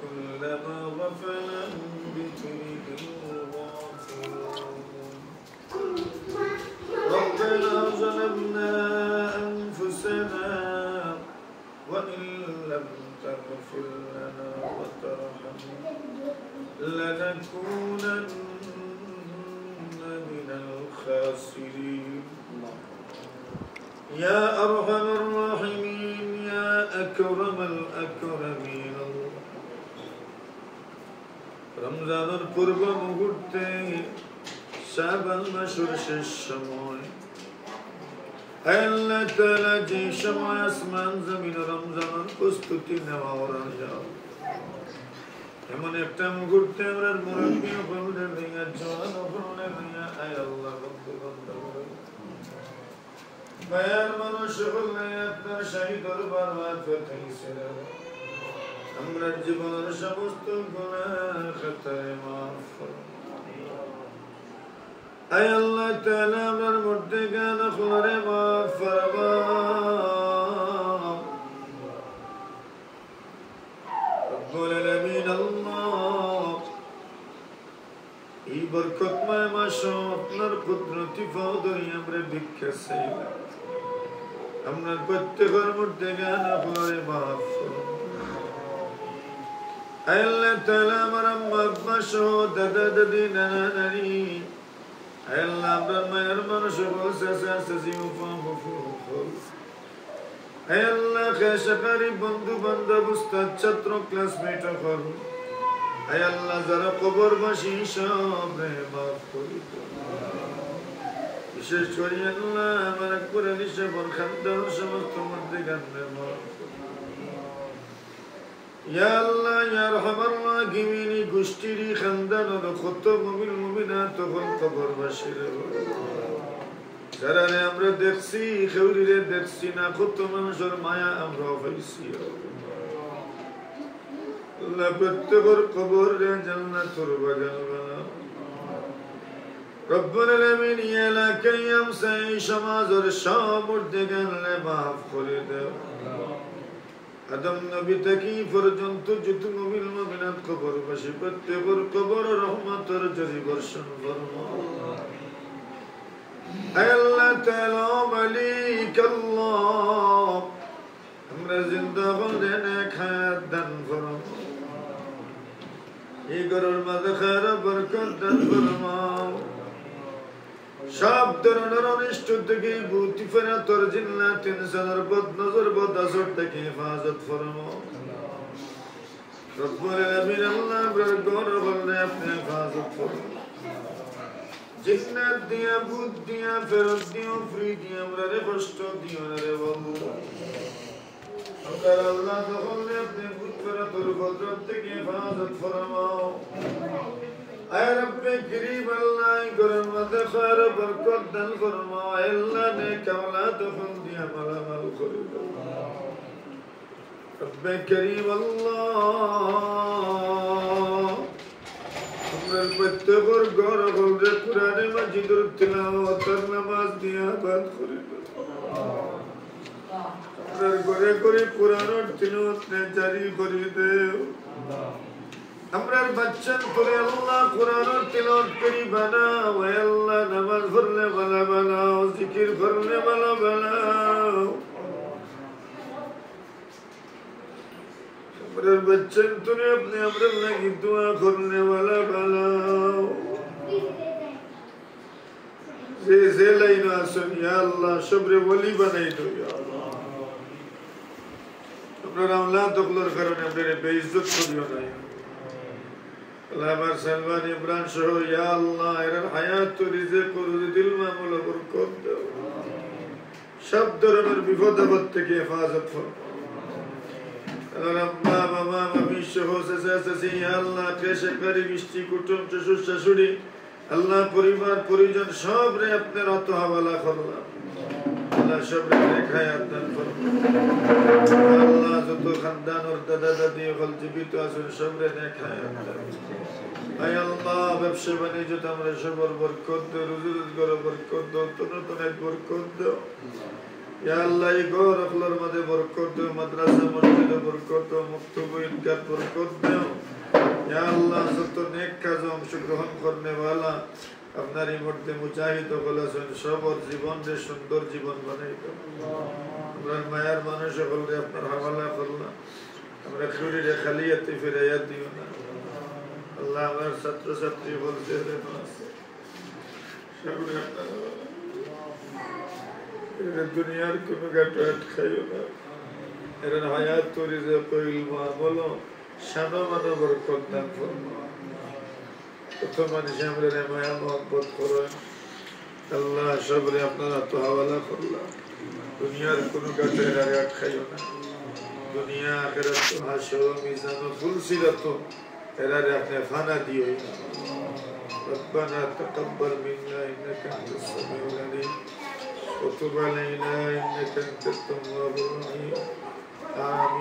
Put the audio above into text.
كلما غفل بذكره الغافلون ربنا ظلمنا أنفسنا وإن لم تغفر لنا وترحمنا لنكونن من الخاسرين يا أرحم الراحمين يا أكرم الأكرمين رمضان القرب মুহূর্তে শাবান মাসের শেষ সময় আল্লাহ তাআলা যে সময় আসমান জমিন রমজানের প্রস্তুতি নেওয়া যাও এমন একটা মুহূর্তে আমরা মুরব্বি হলে দিয়া জওয়ান হলে দিয়া আয় আল্লাহ রব্বুল আলামিন বায়ার মানুষ হলে আপনার শাহী দরবার মাফত হিসেবে আমরা জীবনের সমস্ত গুনাহ খাতায় মাফ করুন আয় আল্লাহ তাআলা আমার মধ্যে জ্ঞান করে মাফ ফরমান রব্বুল আলামিন আল্লাহ এই বরকতময় মাস আপনার কুদরতি ফজলে আমরা ভিক্ষা চাইলাম আপনার প্রত্যেকের মধ্যে জ্ঞান করে মাফ করুন আয় আল্লাহ তাআলা আমার আম্মা আব্বা সহ দাদা দাদি নানা নানি আয় আল্লাহ আপনার মায়ের মানুষ চাচা চাচি ফুফা ফুফু আয় আল্লাহ খাশকারী বন্ধু বান্ধব উস্তাদ ছাত্র ক্লাসমেট হল আয় আল্লাহ যারা কবরবাসী সবরে মাফ করে দাও বিশেষ করে আল্লাহ আমার কুরআনি শরীফের খানদান সমস্ত মধ্যে গান্নে মাফ ইয়া আল্লাহ ইয়া আরহামার রাহিমিন গোষ্ঠীর খানদানের কত মুমিন মুমিনাত হল কবরবাসীর যারা আমরা দেখছি খেউরিরে দেখছি না কত মানুষের মায়া আমরা পাইছি আল্লাহ প্রত্যেকের কবরে জান্নাতুর বাগান বানাও রব্বুল আলামিন ইয়া লাকাইয়াম সাই সমাজের সব মুর্দেগানলে মাফ করে দাও আদম নবী থেকে পর্যন্ত যত মুমিন মুমিনাত কবরবাসী প্রত্যেকের কবর রহমতের ঝড় বর্ষণ ফরমাও আয় আল্লাহ তাআলা মালিক আল্লাহ আমরা জিন্দা হলে নেক হায়াত দান ফরমাও এই ঘরের মাঝে খায়ের বরকত দান ফরমাও সব ধরনের অনিষ্ট থেকে ভূতি ফেরাতর জিন্নাত ইনসানের বদ নজর বদ আসর থেকে হেফাজত ফরমাও রব্বুল আলামিন আল্লাহ আপনার ঘর বললে আপনি হেফাজত ফরমাও জিন্নাত দিয়া ভূত দিয়া ফেরত দিও ফ্রি দিয়া আমরা রে কষ্ট দিও না রে বাবু আমরা আল্লাহ বললে আপনি ভূত ফেরাতর বদর থেকে হেফাজত ফরমাও আয় রব্বে করিম আল্লাহ গরম মধ্যে খায়ের বরকত দান ফরমাও আল্লাহ নেক আওলাদ দিয়া মালামাল করে দাও রব্বে করিম আল্লাহ আমরা প্রত্যেকের ঘর ঘরে কুরআনে মাজিদের তিলাওয়াত নামাজ দিয়া বাদ করে দাও আমরা ঘরে ঘরে কুরআনের তিলাওয়াত জারি করে দাও আমরার বাচ্চা করে আল্লাহ কুরআনের তিলাওয়াত করি বানাও হে আল্লাহ নামাজ পড়লে ভালো বানাও জিকির করলে ভালো বানাও আমরার বাচ্চা তুমি আপনি আমরার লাগি দোয়া করলে ভালো বানাও যে লাইন আসুন ইয়া আল্লাহ সবরে ওলি বানাই দাও ইয়া আল্লাহ আপনার আওলাদ ওগুলোর কারণে আপনারা বেইজ্জত করিও না আমার সালমান ইমরান সহ ইয়া আল্লাহ এর হায়াত রিজিক দিল মামলা বরকত দাও সব ধরনের বিপদ আপদ থেকে হেফাজত ফরমাও আম্মা বাবা মামি সহ চাচা চাচি ইয়া আল্লাহ খাশকারী মিষ্টি কুটুম শ্বশুর শাশুড়ি আল্লাহ পরিবার পরিজন সব রে আপনার অত হাওয়ালা করলাম আল্লাহ সব রে হায়াত দান ফরমাও আল্লাহ যত খানদান ওর দাদা দাদি হল জীবিত আছেন সব রে নেক হায়াত দান আয় আল্লাহ ব্যবসা বাণিজ্য আমরা সবার বরকত দাও রুজি রোজগার বরকত দাও নতুন এক বরকত দাও ইয়া আল্লাহ এই ঘর আপনার মধ্যে বরকত দাও, মাদ্রাসা মসজিদে বরকত দাও, মুক্তব ঈদগাহ বরকত দাও। ইয়া আল্লাহ যত নেক কাজে অংশগ্রহণ করনে ওয়ালা আপনার এই মধ্যে মুজাহিদ বলেছেন সবর জীবনকে সুন্দর জীবন বানাই দাও। আমরা মায়ার মানুষ সকলকে আপনার হাওয়ালা করলাম, আমরা শরীরে খালিয়াতে ফিরাইয়া দিও না। আল্লাহ আমার ছাত্র ছাত্রী বলতে সকলে আপনার দুনিয়ার কোনো গাট খাইও না, এর হায়াত তৈরি যে কইল বলো সানো মানো বরকত দান ফরমাও। কত মানুষ আমরা মায়া মহব্বত করেন আল্লাহ সবরে আপনারা তো হাওয়ালা করলাম। দুনিয়ার কোনো গাটের গাট খাইও না, দুনিয়া আখিরাত তো হাসর মিজান ফুলসিরাত এরারে আপনি ফানা দিও না। ربنا تقبل منا انك انت السميع العليم وتب علينا انك انت التواب الرحيم آمين.